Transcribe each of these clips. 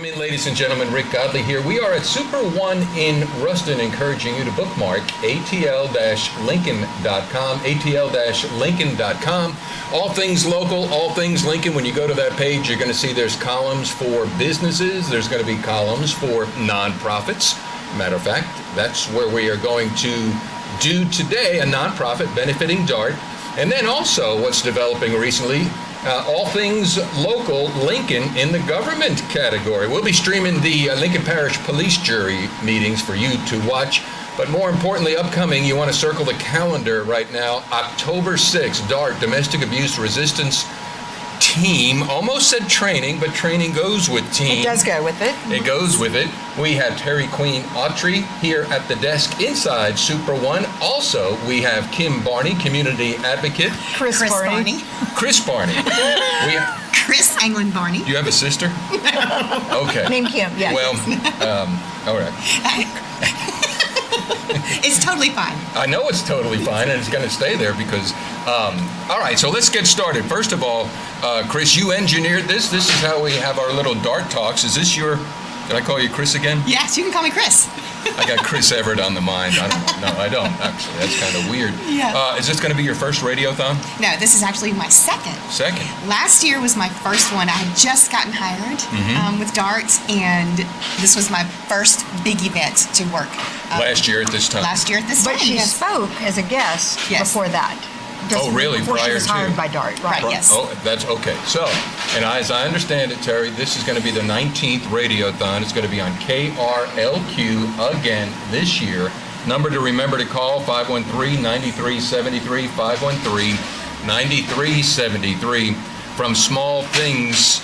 in, ladies and gentlemen. Rick Godley here. We are at Super One in Ruston, encouraging you to bookmark ATL-Lincoln.com, ATL-Lincoln.com. All things local, all things Lincoln. When you go to that page, you're going to see there's columns for businesses. There's going to be columns for nonprofits. Matter of fact, that's where we are going to do today, a nonprofit benefiting DART. And then also what's developing recently, all things local Lincoln in the government category. We'll be streaming the Lincoln Parish Police Jury meetings for you to watch. But more importantly, upcoming, you want to circle the calendar right now. October 6th, DART, Domestic Abuse Resistance Team. Almost said training, but training goes with team. It does go with it. It goes with it. We have Terrie Queen Autrey here at the desk inside Super One. Also, we have Kim Barney, community advocate. Kris Barney. Kris Barney. We have Kris Anglin Barney. You have a sister? Okay. Named Kim, yes. Well, all right. It's totally fine. I know it's totally fine, and it's going to stay there because, all right, so let's get started. First of all, Kris, you engineered this. This is how we have our little DART talks. Is this your, did I call you Kris again? Yes, you can call me Kris. I got Chris Everett on the mind. I don't, actually. That's kind of weird. Yeah. Is this going to be your first radiothon? No, this is actually my second. Second? Last year was my first one. I had just gotten hired with DART, and this was my first big event to work. Last year at this time? Last year at this time, But she spoke as a guest before that. Oh, really? Before Prior she was to? hired by DART. Right, yes. Oh, that's okay. So, and as I understand it, Terrie, this is going to be the 19th radiothon. It's going to be on KRLQ again this year. Number to remember to call, 513-9373, 513-9373. From small things,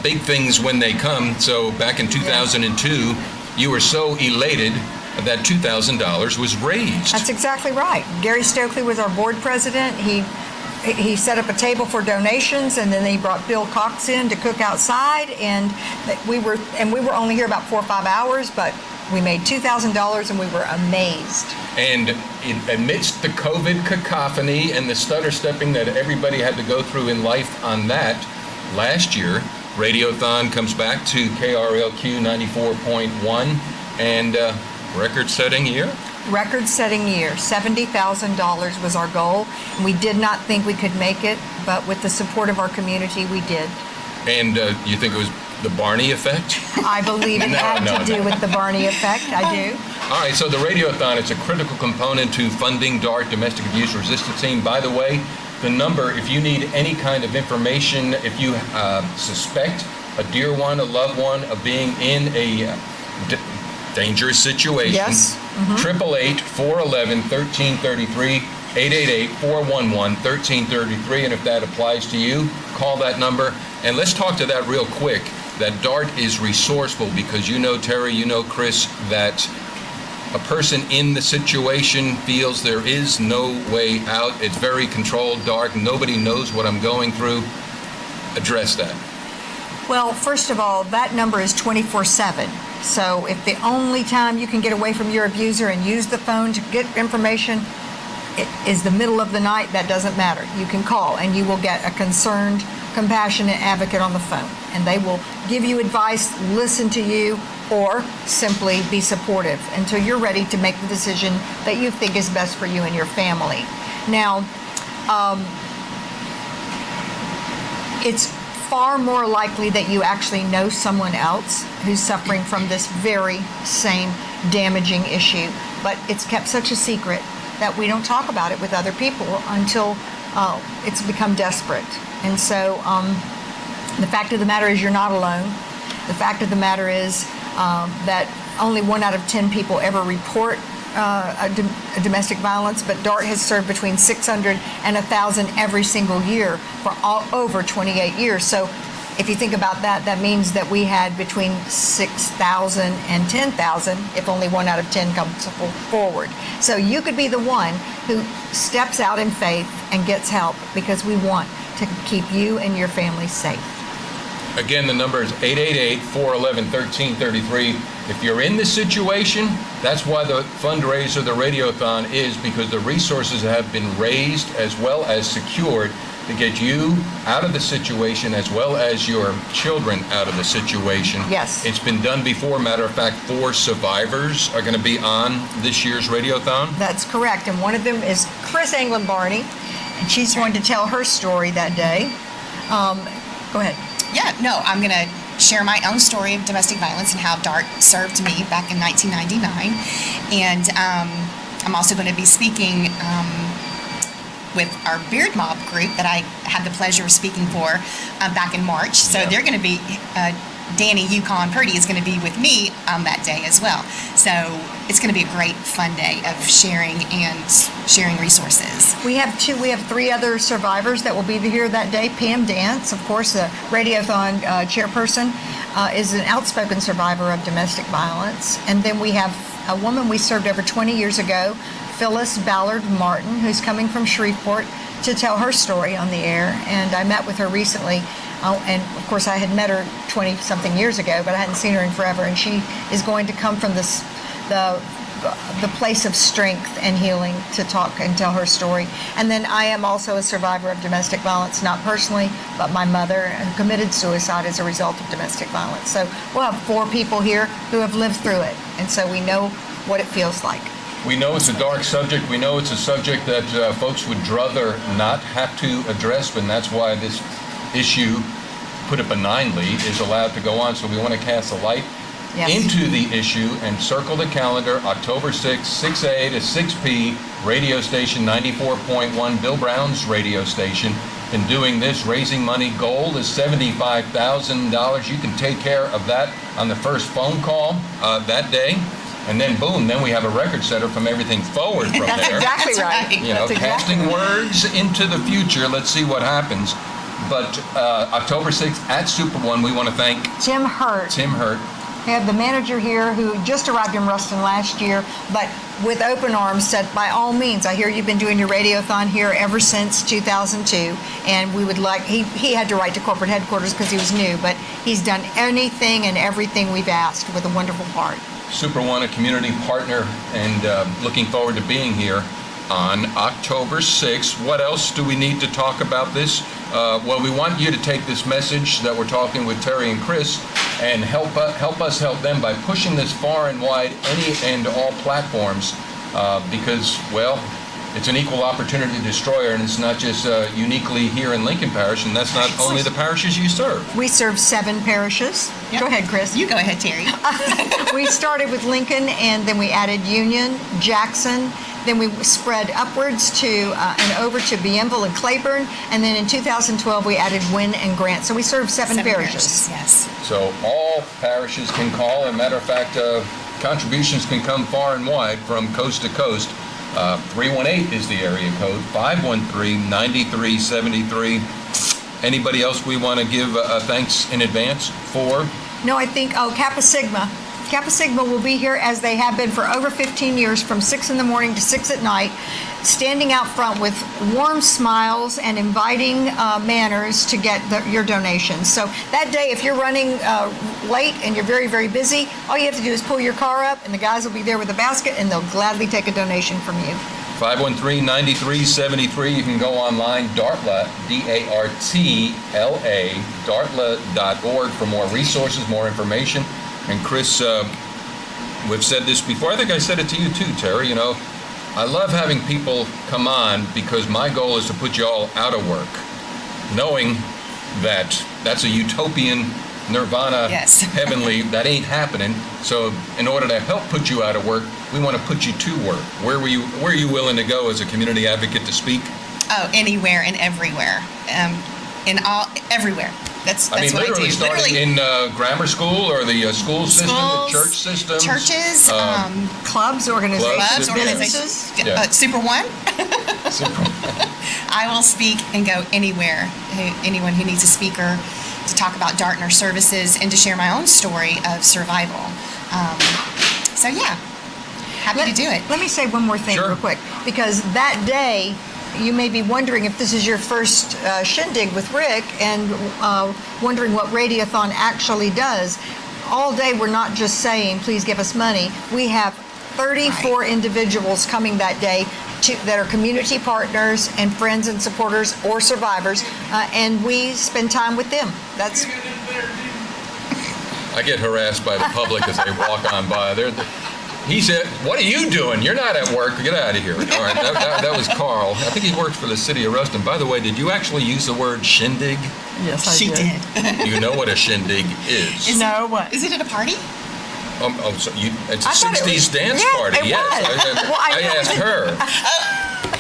big things when they come. So back in 2002, you were so elated that $2,000 was raised. That's exactly right. Gary Stokely was our board president. He set up a table for donations, and then he brought Bill Cox in to cook outside, and we were only here about 4 or 5 hours, but we made $2,000, and we were amazed. And amidst the COVID cacophony and the stutter stepping that everybody had to go through in life on that, last year, Radiothon comes back to KRLQ 94.1, and record-setting year? Record-setting year. $70,000 was our goal. We did not think we could make it, but with the support of our community, we did. And you think it was the Barney effect? I believe it had to do with the Barney effect. I do. All right, so the Radiothon is a critical component to funding DART, Domestic Abuse Resistance Team. By the way, the number, if you need any kind of information, if you suspect a dear one, a loved one, of being in a dangerous situation. Yes. 888-411-1333, 888-411-1333, and if that applies to you, call that number. And let's talk to that real quick, that DART is resourceful, because you know, Terrie, you know, Kris, that a person in the situation feels there is no way out. It's very controlled, dark, nobody knows what I'm going through. Address that. Well, first of all, that number is 24/7. So if the only time you can get away from your abuser and use the phone to get information it is the middle of the night, that doesn't matter. You can call and you will get a concerned, compassionate advocate on the phone. And they will give you advice, listen to you, or simply be supportive until you're ready to make the decision that you think is best for you and your family. Now, it's far more likely that you actually know someone else who's suffering from this very same damaging issue, but it's kept such a secret that we don't talk about it with other people until it's become desperate. And so the fact of the matter is you're not alone. The fact of the matter is that only 1 out of 10 people ever report a domestic violence, but DART has served between 600 and 1,000 every single year for over 28 years. So if you think about that, that means that we had between 6,000 and 10,000 if only 1 out of 10 comes forward. So you could be the one who steps out in faith and gets help, because we want to keep you and your family safe. Again, the number is 888-411-1333. If you're in this situation, That's why the fundraiser, the Radiothon, is because the resources have been raised as well as secured to get you out of the situation as well as your children out of the situation. Yes. It's been done before. Matter of fact, 4 survivors are going to be on this year's Radiothon. That's correct. And one of them is Kris Barney, and she's going to tell her story that day. Go ahead. Yeah, no, I'm going to share my own story of domestic violence and how DART served me back in 1999. And I'm also going to be speaking with our Beard Mob group that I had the pleasure of speaking for back in March. So they're going to be, Danny Yukon Purdy is going to be with me on that day as well. So it's going to be a great, fun day of sharing resources. We have 3 other survivors that will be here that day. Pam Dance, of course, the Radiothon chairperson, is an outspoken survivor of domestic violence. And then we have a woman we served over 20 years ago, Phyllis Ballard Martin, who's coming from Shreveport to tell her story on the air. And I met with her recently. And of course, I had met her 20-something years ago, but I hadn't seen her in forever. And she is going to come from the place of strength and healing to talk and tell her story. And then I am also a survivor of domestic violence, not personally, but my mother who committed suicide as a result of domestic violence. So we'll have 4 people here who have lived through it. And so we know what it feels like. We know it's a dark subject. We know it's a subject that folks would rather not have to address, and that's why this issue, put it benignly, is allowed to go on. So we want to cast a light into the issue and circle the calendar. October 6th, 6A to 6P, radio station 94.1, Bill Brown's radio station. Been doing this, raising money. Goal is $75,000. You can take care of that on the first phone call that day. And then boom, then we have a record setter from everything forward from That's there. exactly right. You know, casting words into the future. Let's see what happens. But October 6th at Super One, we want to thank Tim Hurt. We have the manager here who just arrived in Ruston last year, but with open arms said, by all means, I hear you've been doing your Radiothon here ever since 2002, and we would like, he had to write to corporate headquarters because he was new, but he's done anything and everything we've asked with a wonderful heart. Super One, a community partner, and looking forward to being here on October 6th. What else do we need to talk about this? Well, we want you to take this message that we're talking with Terrie and Kris and help us help them by pushing this far and wide, any and all platforms, because, well, it's an equal opportunity destroyer, and it's not just uniquely here in Lincoln Parish, and that's not only the parishes you serve. We serve 7 parishes. Yep. Go ahead, Kris. You go ahead, Terrie. We started with Lincoln, and then we added Union, Jackson, then we spread upwards to and over to Bienville and Claiborne, and then in 2012 we added Wynn and Grant. So we serve 7 parishes. Yes. So all parishes can call. As a matter of fact, contributions can come far and wide from coast to coast. 318 is the area code, 513-9373. Anybody else we want to give thanks in advance for? No, I think, Kappa Sigma. Kappa Sigma will be here as they have been for over 15 years from 6 in the morning to 6 at night, standing out front with warm smiles and inviting manners to get your donations. So that day, if you're running late and you're very, very busy, all you have to do is pull your car up and the guys will be there with a basket and they'll gladly take a donation from you. 513-9373. You can go online, Dartla, D-A-R-T-L-A, dartla.org for more resources, more information. And Kris, we've said this before. I think I said it to you too, Terrie. You know, I love having people come on because my goal is to put you all out of work, knowing that that's a utopian, nirvana, heavenly, that ain't happening. So in order to help put you out of work, we want to put you to work. Where are you willing to go as a community advocate to speak? Oh, anywhere and everywhere. Everywhere. That's what I do. Literally starting in grammar school or the school system, the church system. Churches, clubs, organizations, businesses. Super One. I will speak and go anywhere. Anyone who needs a speaker to talk about DART and our services and to share my own story of survival. So yeah, happy to do it. Let me say one more thing real quick, because that day, you may be wondering if this is your first shindig with Rick and wondering what Radiothon actually does. All day we're not just saying, please give us money. We have 34 individuals coming that day that are community partners and friends and supporters or survivors, and we spend time with them. I get harassed by the public as they walk on by. He said, "What are you doing? You're not at work. Get out of here." All right, that was Carl. I think he works for the city of Ruston. By the way, did you actually use the word shindig? Yes, I She did. did. You know what a shindig is? What? Is it at a party? So it's a I thought it 60s was- dance yes, party. it Yes. was. Well, I I know asked it- her,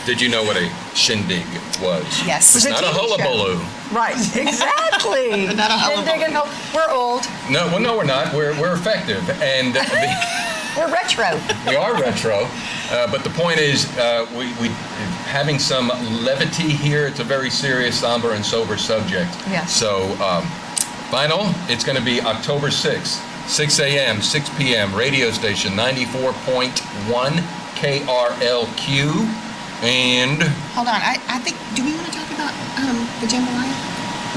did you know what a shindig was? Yes. It was It's a not a TV show. hullabaloo. Right, exactly. Not a hullabaloo. We're old. No, well, no, we're not. We're effective. And We're retro. we are retro. But the point is, we having some levity here. It's a very serious, somber, and sober subject. Yes. So, final, it's going to be October 6th, 6 a.m., 6 p.m., radio station 94.1 KRLQ. And Hold on. I think, do we want to talk about the jambalaya?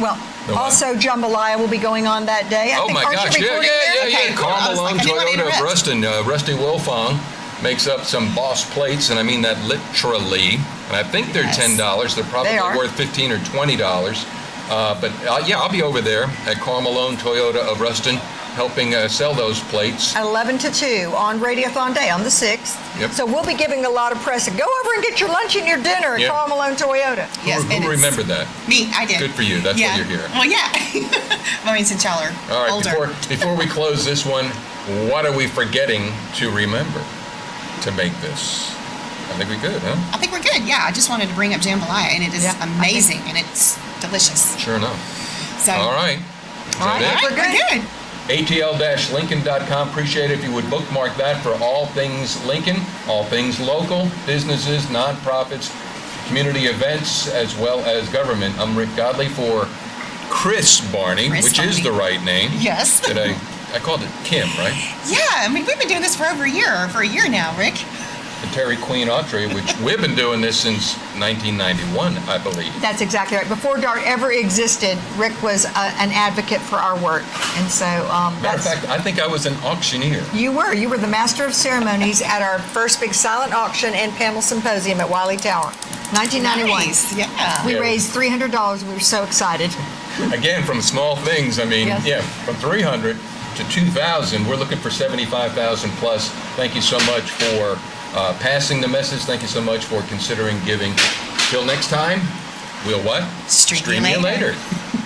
Well, The what? also jambalaya will be going on that day. oh my gosh, yeah. Okay, cool. I was Carl like, Malone I didn't want to Toyota of interrupt. Ruston, Rusty Wilfong makes up some Boss plates, and I mean that literally. And I think they're Yes. $10. They're probably They are. worth $15 or $20. But yeah, I'll be over there at Carl Malone Toyota of Ruston, helping sell those plates. 11 to 2 on Radiothon Day on the 6th. Yep. So we'll be giving a lot of press. Go over and get your lunch and your dinner at Yeah. Carl Malone Toyota. Yes, and Who it's- remembered that? Me, I did. Good for you. That's yeah. why you're here. Well, yeah. I mean, since y'all are All right, older. before we close this one, what are we forgetting to remember to make this? I think we're good, huh? I think we're good. Yeah, I just wanted to bring up jambalaya, and it is Yeah, I think- amazing, and it's delicious. Sure enough. So, All right. Is All that right. it? We're good. ATL-Lincoln.com. Appreciate it if you would bookmark that for all things Lincoln, all things local, businesses, nonprofits, community events, as well as government. I'm Rick Godley for Kris Barney, Kris which is Barney. the right name. Yes. Did I called it Kim, right? Yeah, I mean, we've been doing this for over a year now, Rick. And Terrie Queen Autrey, which we've been doing this since 1991, I believe. That's exactly right. Before DART ever existed, Rick was an advocate for our work. And so Matter of fact, I think I was an auctioneer. You were the master of ceremonies at our first big silent auction and panel symposium at Wiley Tower, 1991. Nice. Yeah. We Yeah. raised $300. We were so excited. Again, from small things, I mean, Yes. yeah, from 300 to 2,000, we're looking for 75,000 plus. Thank you so much for passing the message. Thank you so much for considering giving. Till next time, we'll what? Stream you you later. later.